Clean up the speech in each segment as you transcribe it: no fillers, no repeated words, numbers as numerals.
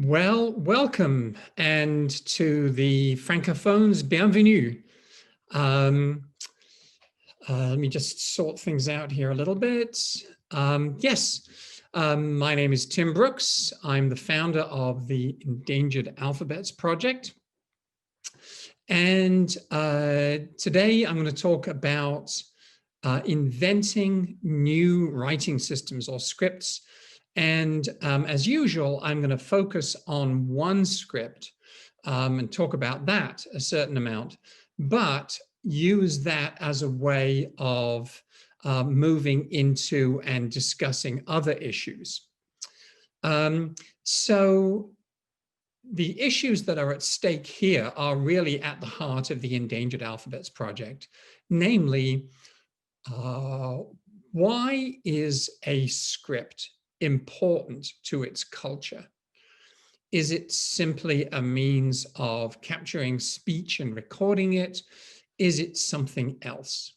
Well, welcome, and to the Francophones, bienvenue. Um, Let me just sort things out here a little bit. My name is Tim Brooks. I'm the founder of the Endangered Alphabets Project. And today I'm going to talk about inventing new writing systems or scripts. And as usual, I'm going to focus on one script and talk about that a certain amount, but use that as a way of moving into and discussing other issues. So the issues that are at stake here are really at the heart of the Endangered Alphabets Project, namely, why is a script important to its culture? Is it simply a means of capturing speech and recording it? Is it something else?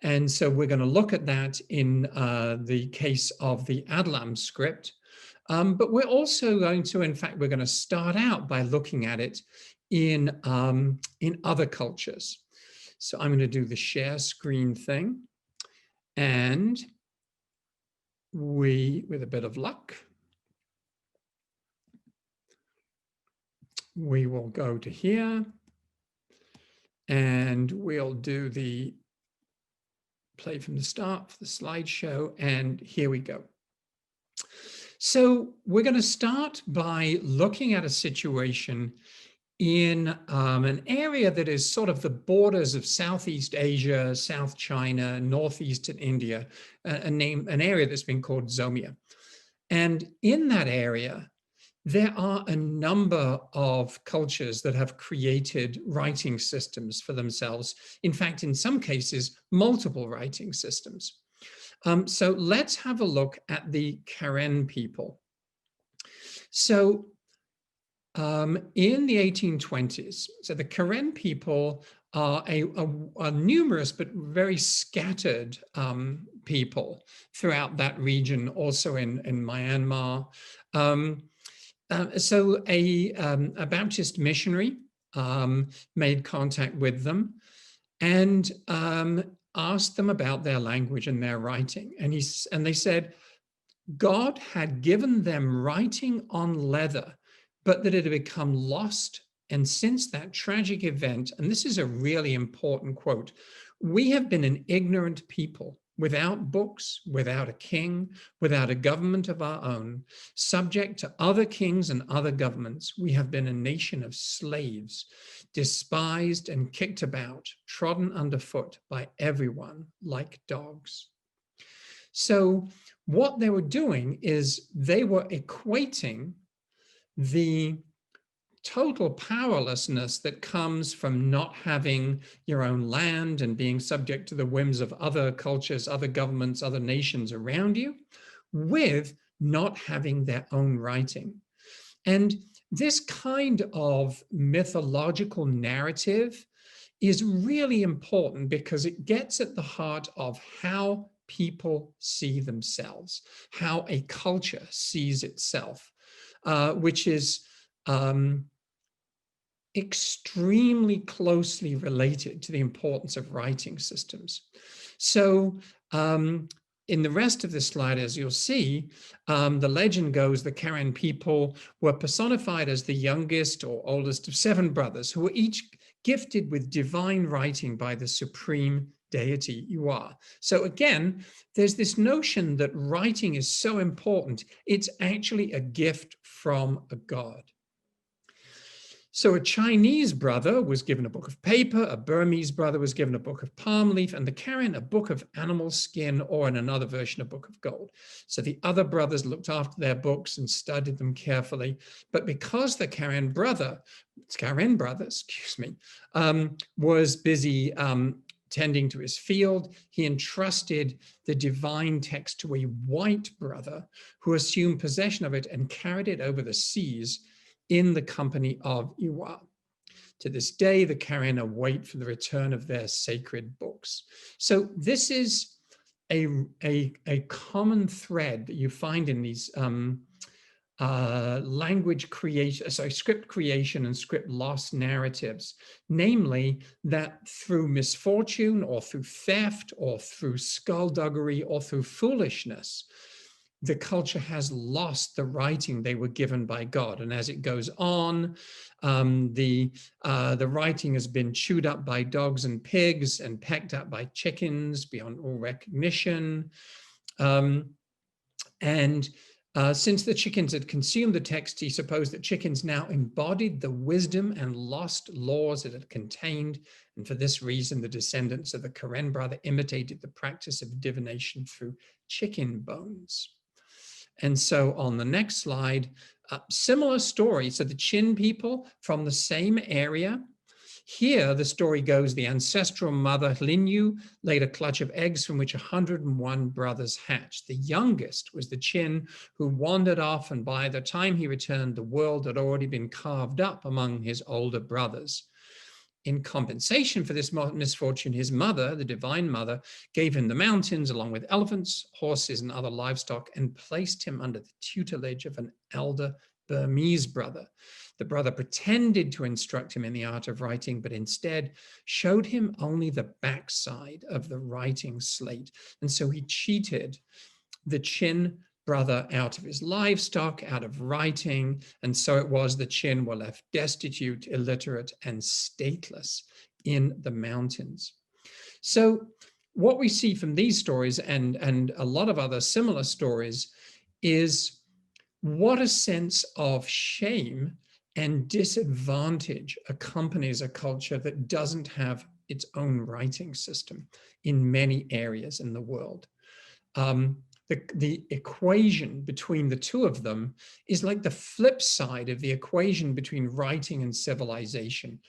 And so we're going to look at that in the case of the Adlam script. But we're also going to, in fact, we're going to start out by looking at it in other cultures. So I'm going to do the share screen thing. And with a bit of luck, we will go to here and we'll do the play from the start for the slideshow. And here we go. So we're going to start by looking at a situation in an area that is sort of the borders of Southeast Asia, South China, Northeastern India, an area that's been called Zomia. And in that area, there are a number of cultures that have created writing systems for themselves. In fact, in some cases, multiple writing systems. So let's have a look at the Karen people. So in the 1820s, so the Karen people are a numerous but very scattered people throughout that region, also in Myanmar. So a Baptist missionary made contact with them and asked them about their language and their writing. And they said God had given them writing on leather, but that it had become lost. And since that tragic event, and this is a really important quote, we have been an ignorant people, without books, without a king, without a government of our own, subject to other kings and other governments. We have been a nation of slaves, despised and kicked about, trodden underfoot by everyone like dogs. So what they were doing is they were equating the total powerlessness that comes from not having your own land and being subject to the whims of other cultures, other governments, other nations around you, with not having their own writing. And this kind of mythological narrative is really important because it gets at the heart of how people see themselves, how a culture sees itself, which is extremely closely related to the importance of writing systems. So in the rest of this slide, as you'll see, the legend goes the Karen people were personified as the youngest or oldest of 7 brothers who were each gifted with divine writing by the supreme deity you are. So again, there's this notion that writing is so important, it's actually a gift from a god. So a Chinese brother was given a book of paper, a Burmese brother was given a book of palm leaf, and the Karen a book of animal skin, or in another version, a book of gold. So the other brothers looked after their books and studied them carefully. But because the Karen brother, was busy tending to his field, he entrusted the divine text to a white brother who assumed possession of it and carried it over the seas in the company of Iwa. To this day, the Karen await for the return of their sacred books. So this is a common thread that you find in these language creation, sorry, script creation and script loss narratives, namely that through misfortune or through theft or through skullduggery or through foolishness, the culture has lost the writing they were given by God. And as it goes on, the writing has been chewed up by dogs and pigs and pecked at by chickens beyond all recognition. Since the chickens had consumed the text, he supposed that chickens now embodied the wisdom and lost laws it had contained. And for this reason, the descendants of the Karen brother imitated the practice of divination through chicken bones. And so on the next slide, similar story. So the Chin people from the same area. Here, the story goes, the ancestral mother, Linyu, laid a clutch of eggs from which 101 brothers hatched. The youngest was the Chin, who wandered off, and by the time he returned, the world had already been carved up among his older brothers. In compensation for this misfortune, his mother, the divine mother, gave him the mountains along with elephants, horses, and other livestock, and placed him under the tutelage of an elder Burmese brother. The brother pretended to instruct him in the art of writing, but instead showed him only the backside of the writing slate. And so he cheated the Chin brother out of his livestock, out of writing, and so it was the Chin were left destitute, illiterate, and stateless in the mountains. So what we see from these stories and a lot of other similar stories is what a sense of shame and disadvantage accompanies a culture that doesn't have its own writing system in many areas in the world. The equation between the two of them is like the flip side of the equation between writing and civilization.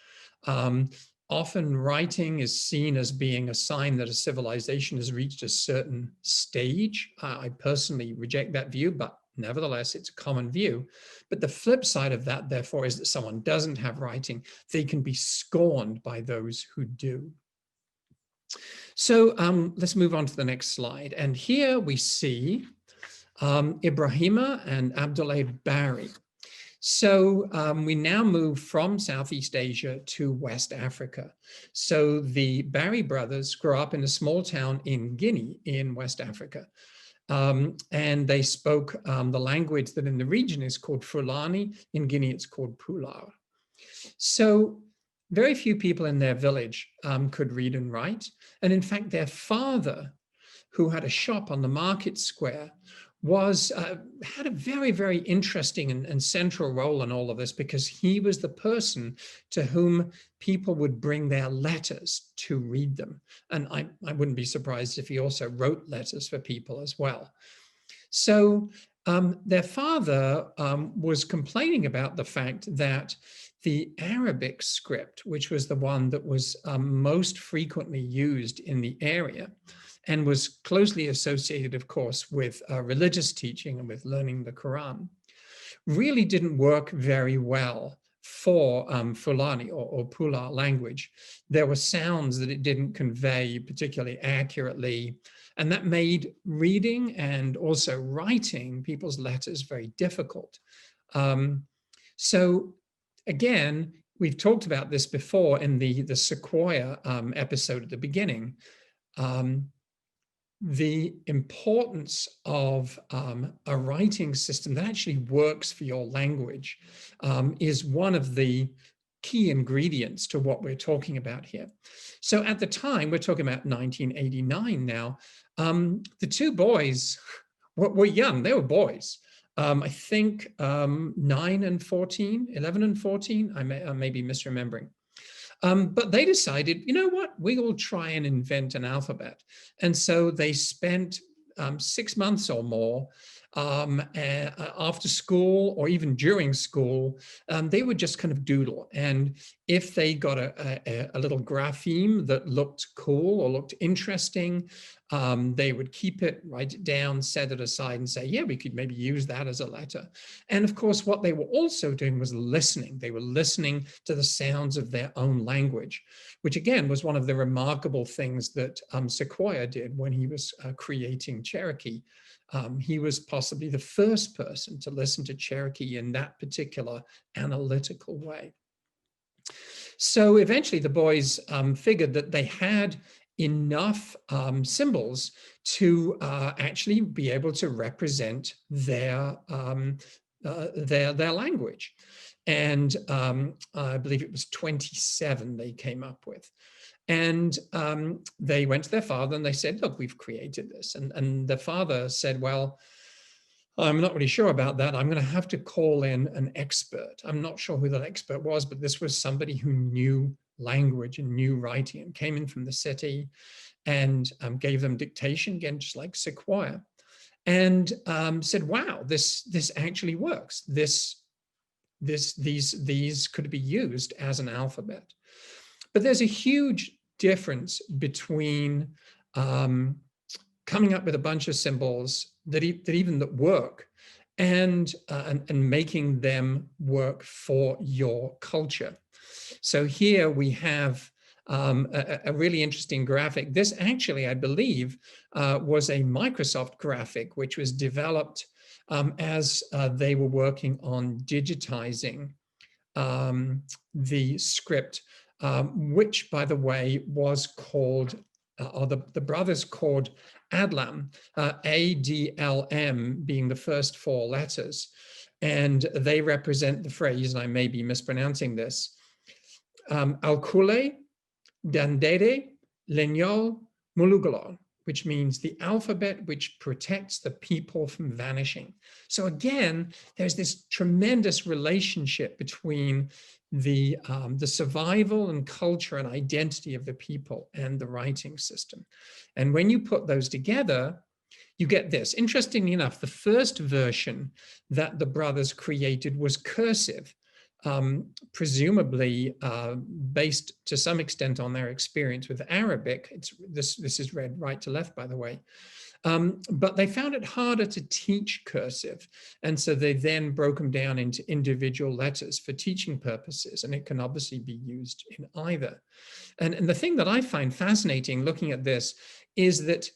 Often writing is seen as being a sign that a civilization has reached a certain stage. I personally reject that view, but nevertheless, it's a common view. But the flip side of that, therefore, is that someone doesn't have writing. They can be scorned by those who do. So let's move on to the next slide. And here we see Ibrahima and Abdoulaye Barre. So we now move from Southeast Asia to West Africa. So the Barre brothers grew up in a small town in Guinea in West Africa. And they spoke the language that in the region is called Fulani. In Guinea, it's called Pular. So very few people in their village could read and write. And in fact, their father, who had a shop on the market square, had a very, very interesting and central role in all of this, because he was the person to whom people would bring their letters to read them. And I wouldn't be surprised if he also wrote letters for people as well. So their father was complaining about the fact that the Arabic script, which was the one that was most frequently used in the area, and was closely associated, of course, with religious teaching and with learning the Quran, really didn't work very well for Fulani or Pular language. There were sounds that it didn't convey particularly accurately, and that made reading and also writing people's letters very difficult. So again, we've talked about this before in the Sequoia episode at the beginning. The importance of a writing system that actually works for your language is one of the key ingredients to what we're talking about here. So at the time, we're talking about 1989 now, the two boys were young, they were boys. I think 9 and 14, 11 and 14, I may be misremembering. But they decided, you know what, we will try and invent an alphabet. And so they spent 6 months or more after school or even during school. They would just kind of doodle. And if they got a little grapheme that looked cool or looked interesting, They would keep it, write it down, set it aside and say, yeah, we could maybe use that as a letter. And of course, what they were also doing was listening. They were listening to the sounds of their own language, which again was one of the remarkable things that Sequoyah did when he was creating Cherokee. He was possibly the first person to listen to Cherokee in that particular analytical way. So eventually the boys figured that they had enough symbols to actually be able to represent their language. And I believe it was 27 they came up with. And they went to their father and they said, look, we've created this. And the father said, well, I'm not really sure about that. I'm going to have to call in an expert. I'm not sure who that expert was, but this was somebody who knew language and knew writing and came in from the city and gave them dictation, again, just like Sequoyah, and said, wow, this actually works. These could be used as an alphabet. But there's a huge difference between coming up with a bunch of symbols that work and making them work for your culture. So here we have a really interesting graphic. This actually, I believe, was a Microsoft graphic, which was developed as they were working on digitizing the script, which, by the way, was called, or the brothers called Adlam, A-D-L-M being the first four letters. And they represent the phrase, and I may be mispronouncing this, Alkule, Dandere, Lenyol, Mulugolon, which means the alphabet which protects the people from vanishing. So again, there's this tremendous relationship between the survival and culture and identity of the people and the writing system. And when you put those together, you get this. Interestingly enough, the first version that the brothers created was cursive, presumably based to some extent on their experience with Arabic. This is read right to left, by the way. But they found it harder to teach cursive. And so they then broke them down into individual letters for teaching purposes. And it can obviously be used in either. And the thing that I find fascinating looking at this is that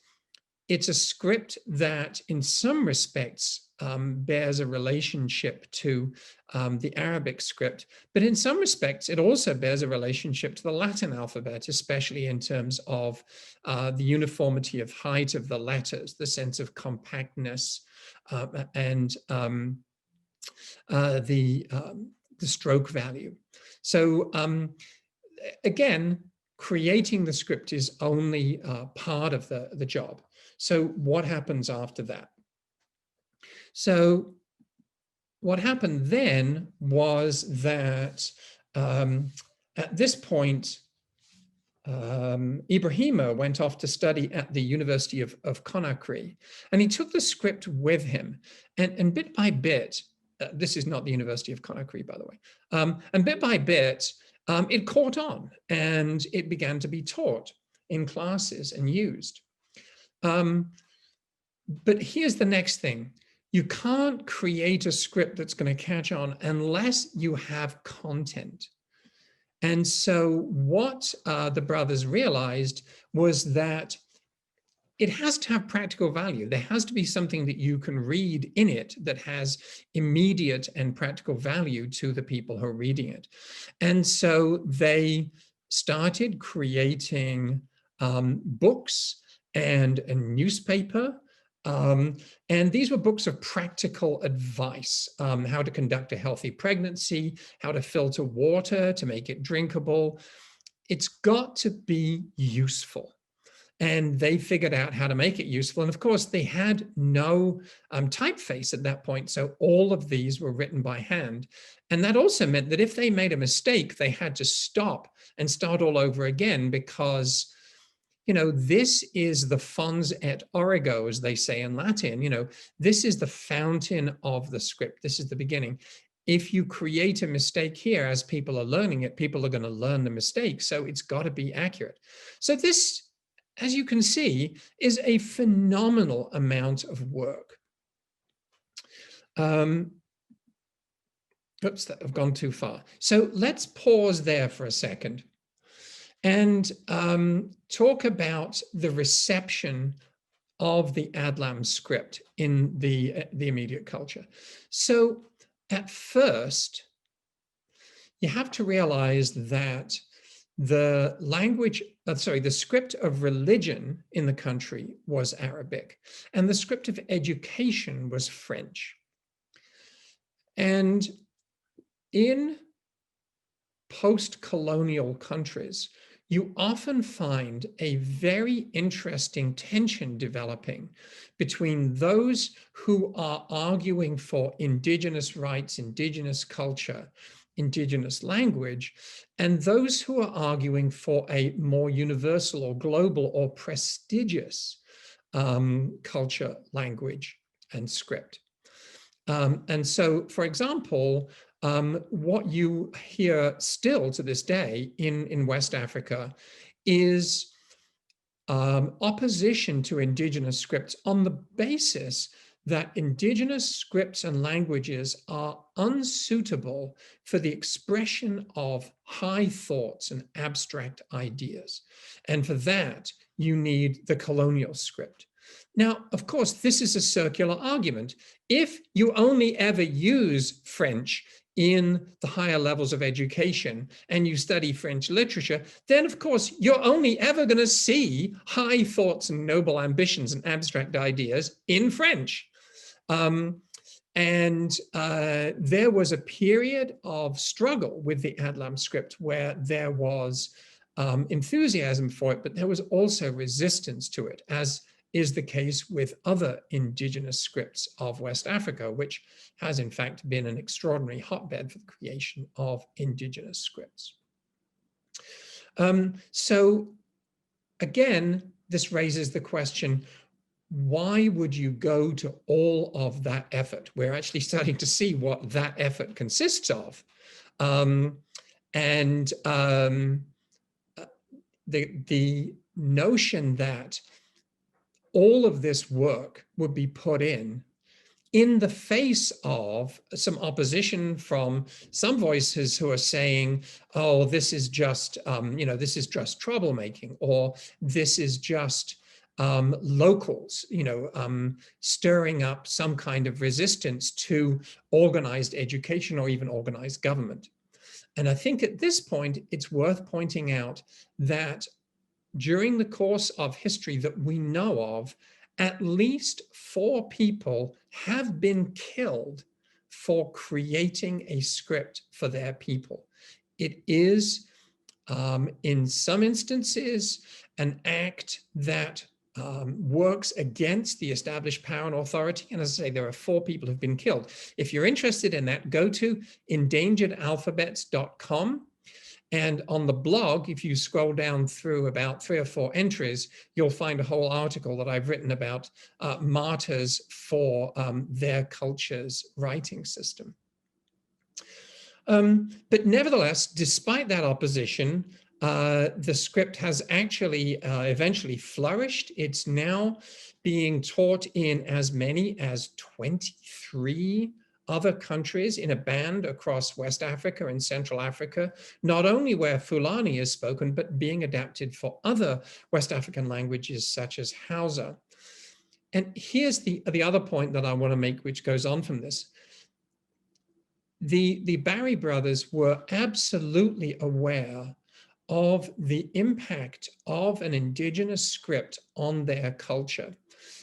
it's a script that in some respects bears a relationship to the Arabic script, but in some respects it also bears a relationship to the Latin alphabet, especially in terms of the uniformity of height of the letters, the sense of compactness, and the stroke value. So again, creating the script is only part of the job. So what happens after that? So what happened then was that at this point, Ibrahima went off to study at the University of Conakry, and he took the script with him. And bit by bit, this is not the University of Conakry, by the way, and bit by bit, it caught on and it began to be taught in classes and used. But here's the next thing. You can't create a script that's going to catch on unless you have content. And so what the brothers realized was that it has to have practical value. There has to be something that you can read in it that has immediate and practical value to the people who are reading it. And so they started creating books and a newspaper. And these were books of practical advice, how to conduct a healthy pregnancy, how to filter water to make it drinkable. It's got to be useful. And they figured out how to make it useful. And of course, they had no typeface at that point. So all of these were written by hand. And that also meant that if they made a mistake, they had to stop and start all over again because, you know, this is the fons et origo, as they say in Latin. You know, this is the fountain of the script. This is the beginning. If you create a mistake here, as people are learning it, people are going to learn the mistake. So it's got to be accurate. So this as you can see, is a phenomenal amount of work. Oops, I've gone too far. So let's pause there for a second and talk about the reception of the Adlam script in the immediate culture. So at first, you have to realize that the the script of religion in the country was Arabic, and the script of education was French. And in post-colonial countries, you often find a very interesting tension developing between those who are arguing for indigenous rights, indigenous culture, indigenous language, and those who are arguing for a more universal or global or prestigious culture, language, and script. And so, for example, what you hear still to this day in West Africa is opposition to indigenous scripts on the basis that indigenous scripts and languages are unsuitable for the expression of high thoughts and abstract ideas. And for that, you need the colonial script. Now, of course, this is a circular argument. If you only ever use French in the higher levels of education and you study French literature, then of course you're only ever going to see high thoughts and noble ambitions and abstract ideas in French. There was a period of struggle with the Adlam script where there was enthusiasm for it, but there was also resistance to it, as is the case with other indigenous scripts of West Africa, which has in fact been an extraordinary hotbed for the creation of indigenous scripts. So again, this raises the question, why would you go to all of that effort? We're actually starting to see what that effort consists of. The notion that all of this work would be put in the face of some opposition from some voices who are saying, oh, this is just, this is just troublemaking, or this is just locals, stirring up some kind of resistance to organized education or even organized government. And I think at this point, it's worth pointing out that during the course of history that we know of, at least 4 people have been killed for creating a script for their people. It is, in some instances, an act that works against the established power and authority. And as I say, there are 4 people who've been killed. If you're interested in that, go to endangeredalphabets.com. And on the blog, if you scroll down through about 3 or 4 entries, you'll find a whole article that I've written about martyrs for their culture's writing system. But nevertheless, despite that opposition, the script has actually eventually flourished. It's now being taught in as many as 23 other countries in a band across West Africa and Central Africa, not only where Fulani is spoken, but being adapted for other West African languages such as Hausa. And here's the other point that I want to make, which goes on from this. The Barre Brothers were absolutely aware of the impact of an indigenous script on their culture.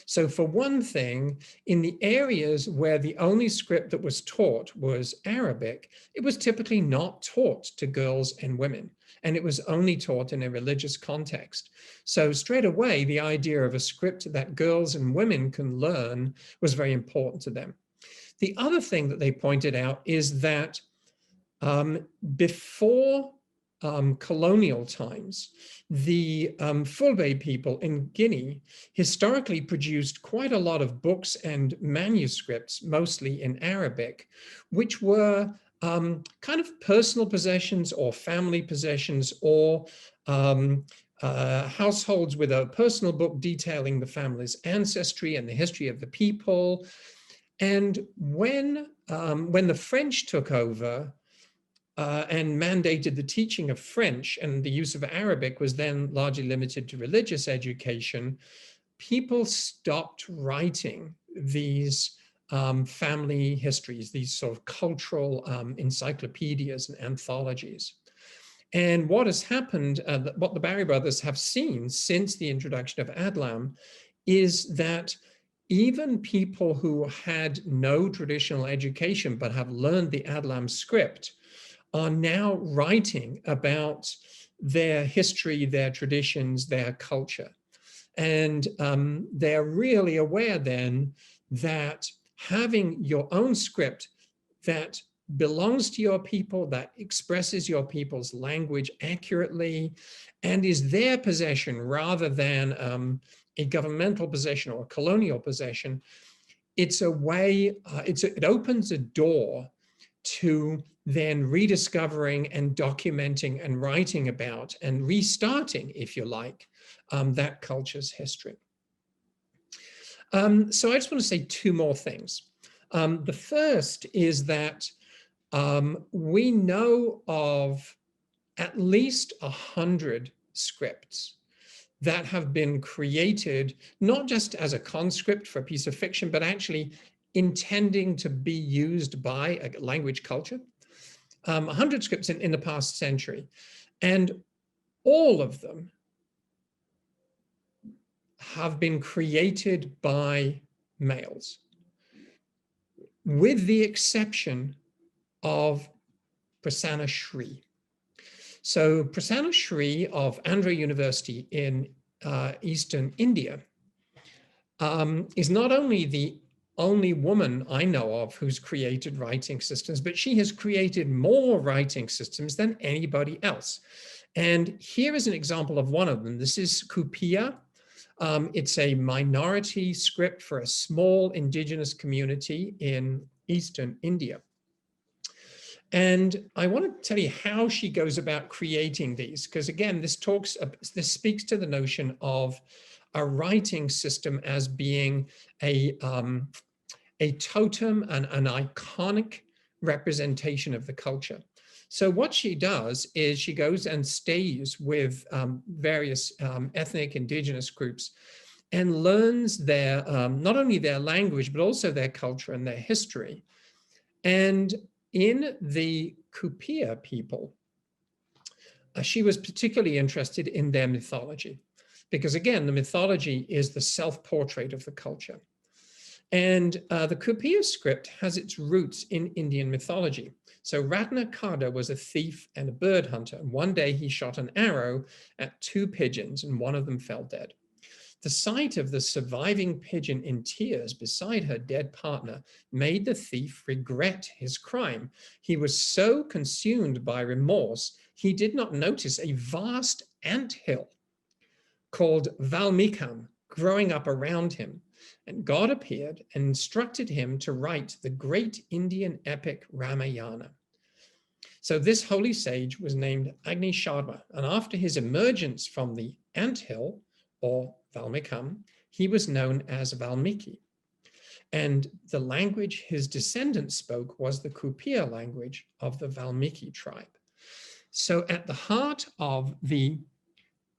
So for one thing, in the areas where the only script that was taught was Arabic, it was typically not taught to girls and women, and it was only taught in a religious context. So straight away, the idea of a script that girls and women can learn was very important to them. The other thing that they pointed out is that before colonial times, the Fulbe people in Guinea historically produced quite a lot of books and manuscripts, mostly in Arabic, which were kind of personal possessions or family possessions, or households with a personal book detailing the family's ancestry and the history of the people. And when the French took over and mandated the teaching of French, and the use of Arabic was then largely limited to religious education, people stopped writing these family histories, these sort of cultural encyclopedias and anthologies. And what has happened, what the Barre Brothers have seen since the introduction of Adlam, is that even people who had no traditional education but have learned the Adlam script are now writing about their history, their traditions, their culture. And they're really aware then that having your own script that belongs to your people, that expresses your people's language accurately, and is their possession rather than a governmental possession or a colonial possession, it's a way, it opens a door to then rediscovering and documenting and writing about and restarting, if you like, that culture's history. So I just want to say two more things. The first is that we know of at least 100 scripts that have been created, not just as a conscript for a piece of fiction, but actually intending to be used by a language culture. 100 scripts in the past century. And all of them have been created by males, with the exception of Prasanna Shri. So Prasanna Shri of Andhra University in Eastern India is not only the only woman I know of who's created writing systems, but she has created more writing systems than anybody else. And here is an example of one of them. This is Kupiya. It's a minority script for a small indigenous community in Eastern India. And I want to tell you how she goes about creating these, because again, this speaks to the notion of a writing system as being a totem and an iconic representation of the culture. So what she does is she goes and stays with various ethnic indigenous groups and learns their, not only their language, but also their culture and their history. And in the Kupiya people, she was particularly interested in their mythology, because again, the mythology is the self-portrait of the culture. And the Kupiya script has its roots in Indian mythology. So Ratna Kada was a thief and a bird hunter. And one day he shot an arrow at 2 pigeons and one of them fell dead. The sight of the surviving pigeon in tears beside her dead partner made the thief regret his crime. He was so consumed by remorse, he did not notice a vast anthill called Valmikam growing up around him. And God appeared and instructed him to write the great Indian epic Ramayana. So this holy sage was named Agni Sharma, and after his emergence from the anthill, or Valmikam, he was known as Valmiki. And the language his descendants spoke was the Kupiya language of the Valmiki tribe. So at the heart of the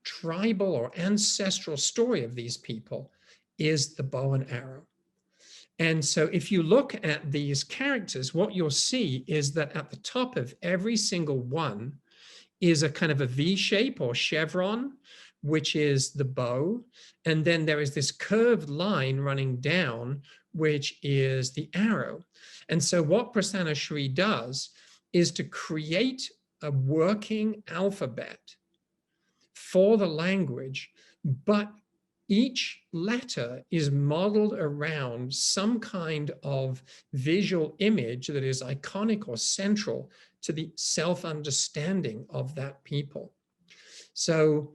tribal or ancestral story of these people is the bow and arrow. And so if you look at these characters, what you'll see is that at the top of every single one is a kind of a V shape or chevron, which is the bow. And then there is this curved line running down, which is the arrow. And so what Prasanna Shri does is to create a working alphabet for the language, but each letter is modeled around some kind of visual image that is iconic or central to the self-understanding of that people. So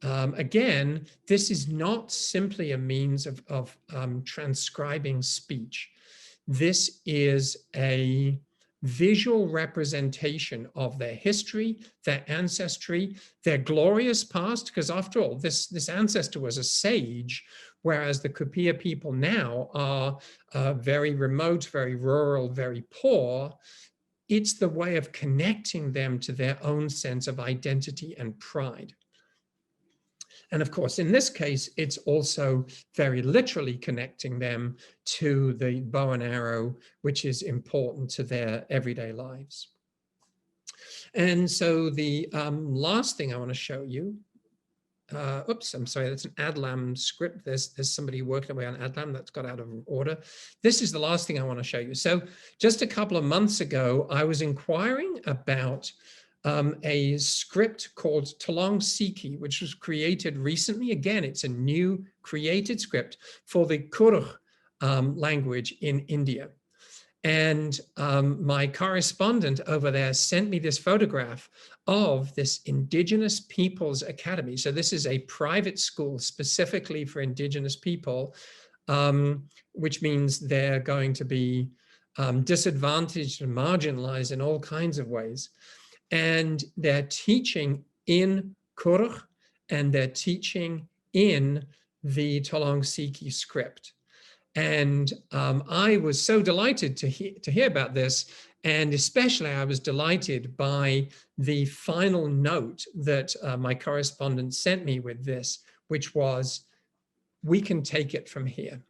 again, this is not simply a means of transcribing speech. This is a visual representation of their history, their ancestry, their glorious past, because after all, this ancestor was a sage, whereas the Kupiya people now are very remote, very rural, very poor. It's the way of connecting them to their own sense of identity and pride. And of course, in this case, it's also very literally connecting them to the bow and arrow, which is important to their everyday lives. And so the last thing I want to show you, oops, I'm sorry, that's an Adlam script. There's somebody working away on Adlam that's got out of order. This is the last thing I want to show you. So just a couple of months ago, I was inquiring about a script called Tulang Sikhi, which was created recently. Again, it's a new created script for the Kurukh language in India. And my correspondent over there sent me this photograph of this Indigenous Peoples Academy. So this is a private school specifically for Indigenous people, which means they're going to be disadvantaged and marginalized in all kinds of ways. And they're teaching in Kurukh, and they're teaching in the Tulang Sikhi script. And I was so delighted to hear about this. And especially I was delighted by the final note that my correspondent sent me with this, which was, we can take it from here.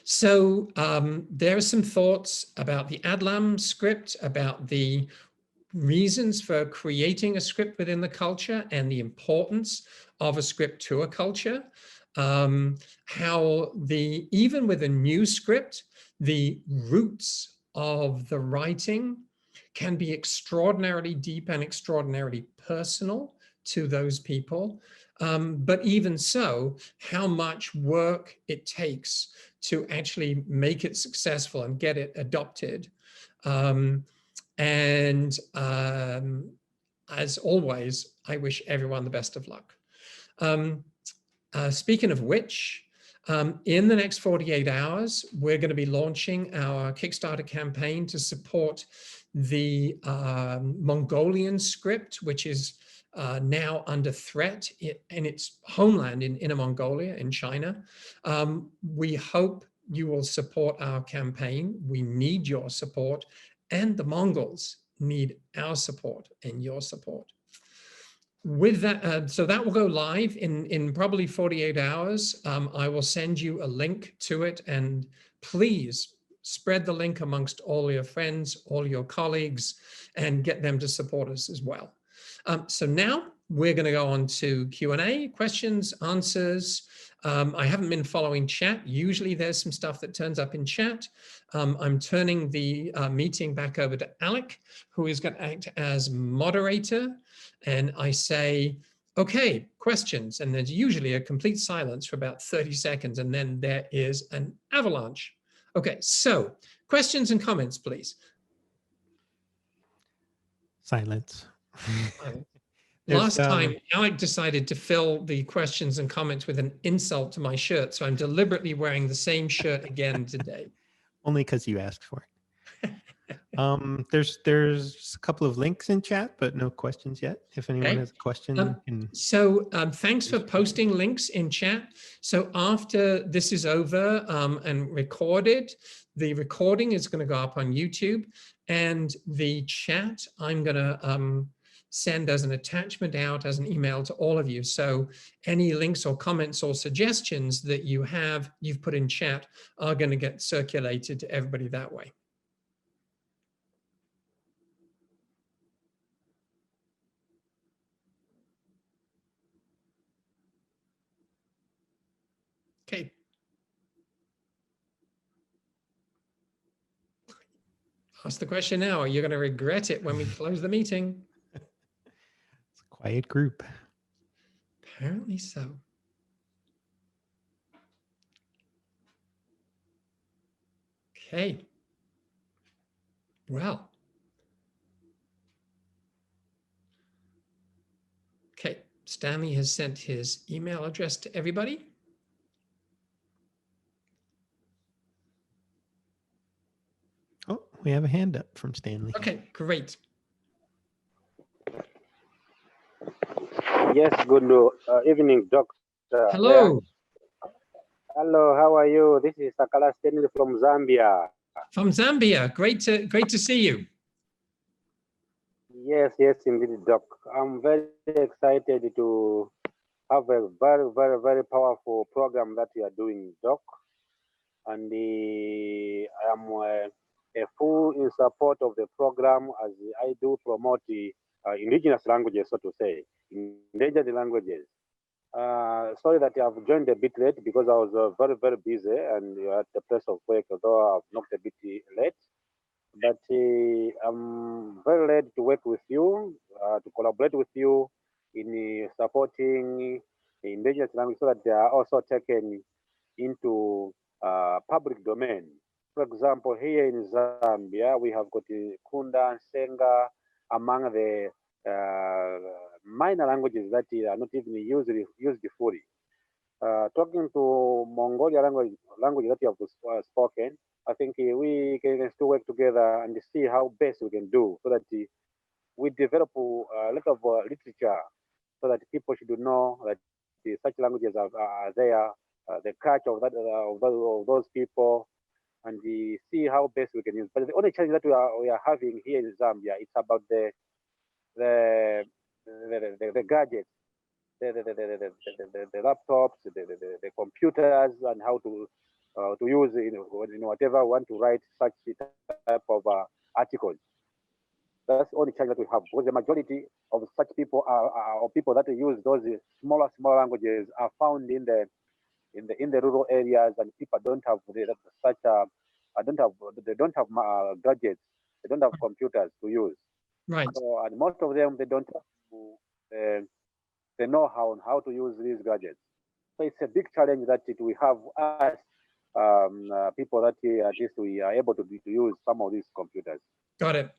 So there are some thoughts about the Adlam script, about the reasons for creating a script within the culture and the importance of a script to a culture. How even with a new script, the roots of the writing can be extraordinarily deep and extraordinarily personal to those people. But even so, how much work it takes to actually make it successful and get it adopted. And as always, I wish everyone the best of luck. Speaking of which, in the next 48 hours, we're going to be launching our Kickstarter campaign to support the Mongolian script, which is now under threat in its homeland in Inner Mongolia in China. We hope you will support our campaign. We need your support, and the Mongols need our support and your support. With that, so that will go live in probably 48 hours. I will send you a link to it, and please spread the link amongst all your friends, all your colleagues, and get them to support us as well. So now we're going to go on to Q&A, questions, answers. I haven't been following chat. Usually there's some stuff that turns up in chat. I'm turning the meeting back over to Alec, who is going to act as moderator. And I say, okay, questions. And there's usually a complete silence for about 30 seconds. And then there is an avalanche. Okay, so questions and comments, please. Silence. Last time, Alec decided to fill the questions and comments with an insult to my shirt. So I'm deliberately wearing the same shirt again today. Only because you asked for it. There's a couple of links in chat, but no questions yet. If anyone has a question. Thanks for posting links in chat. So after this is over and recorded, the recording is going to go up on YouTube, and the chat I'm going to send as an attachment out as an email to all of you. So any links or comments or suggestions that you've put in chat are going to get circulated to everybody that way. Okay. Ask the question now. You're going to regret it when we close the meeting. It's a quiet group. Apparently so. Okay. Well. Okay. Stanley has sent his email address to everybody. we have a hand up from Stanley. Okay, great. Yes, good evening, Doctor. Hello. Hello, how are you? This is Sakala Stanley from Zambia. From Zambia. Great to see you. Yes, indeed, Doc. I'm very excited to have a very powerful program that you are doing, Doc. And I am a full in support of the program as I do promote the indigenous languages, so to say, endangered languages. Sorry that I've joined a bit late because I was very busy and at the place of work, although I've knocked a bit late. But I'm very ready to work with you, to collaborate with you in supporting the indigenous language so that they are also taken into public domain. For example, here in Zambia, we have got Kunda, Senga, among the minor languages that are not even used fully. Talking to Mongolia language that you have spoken, I think we can still work together and see how best we can do so that we develop a lot of literature so that people should know that such languages are there, the culture of those people, and see how best we can use. But the only challenge that we are having here in Zambia, it's about the gadgets, the laptops, the computers, and how to use whatever we want to write such type of articles. That's the only challenge that we have, because the majority of such people are people that use those smaller languages are found in the rural areas, and people don't have they don't have gadgets, they don't have computers to use. Right. So, and most of them, they don't have the know-how on how to use these gadgets. So it's a big challenge that we have us people that at least we are able to use some of these computers. Got it.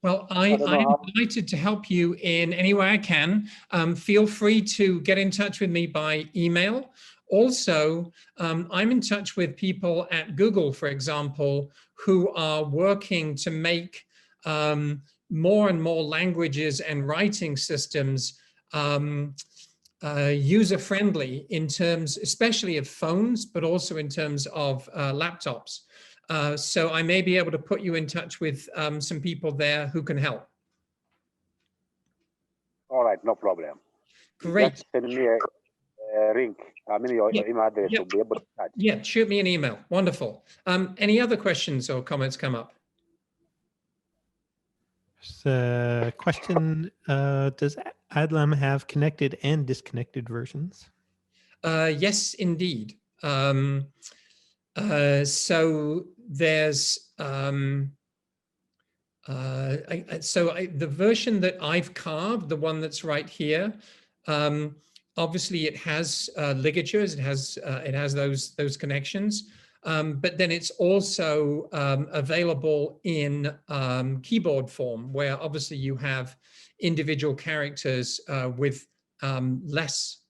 Well, I'm delighted to help you in any way I can. Feel free to get in touch with me by email. Also, I'm in touch with people at Google, for example, who are working to make more and more languages and writing systems user-friendly in terms, especially of phones, but also in terms of laptops. So I may be able to put you in touch with some people there who can help. All right, no problem. Great. Just send me a link. I mean, your email address to be able to start. Yeah, shoot me an email. Wonderful. Any other questions or comments come up? So, question, does Adlam have connected and disconnected versions? Yes, indeed. So there's, the version that I've carved, the one that's right here, obviously it has ligatures, it has those connections, but then it's also available in keyboard form, where obviously you have individual characters with less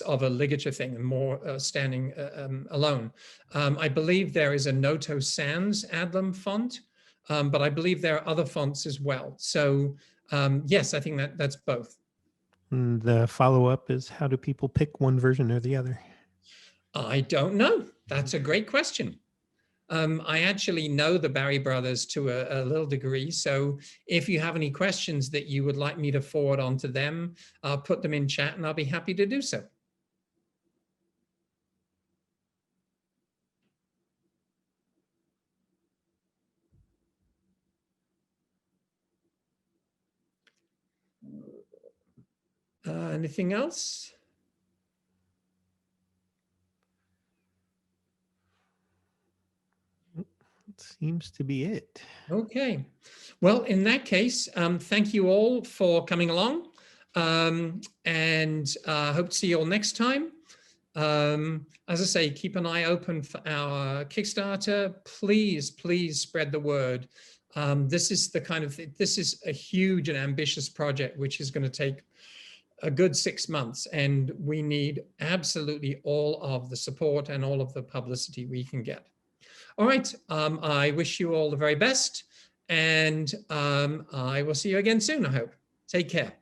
of a ligature thing and more standing alone. I believe there is a Noto Sans Adlam font, but I believe there are other fonts as well. So yes, I think that's both. And the follow-up is, how do people pick one version or the other? I don't know. That's a great question. I actually know the Barre Brothers to a little degree. So if you have any questions that you would like me to forward on to them, I'll put them in chat and I'll be happy to do so. Anything else? Seems to be it. Okay. Well, in that case, thank you all for coming along, and hope to see you all next time. As I say, keep an eye open for our Kickstarter. Please spread the word. This is a huge and ambitious project, which is going to take a good 6 months, and we need absolutely all of the support and all of the publicity we can get. All right. I wish you all the very best, and I will see you again soon, I hope. Take care.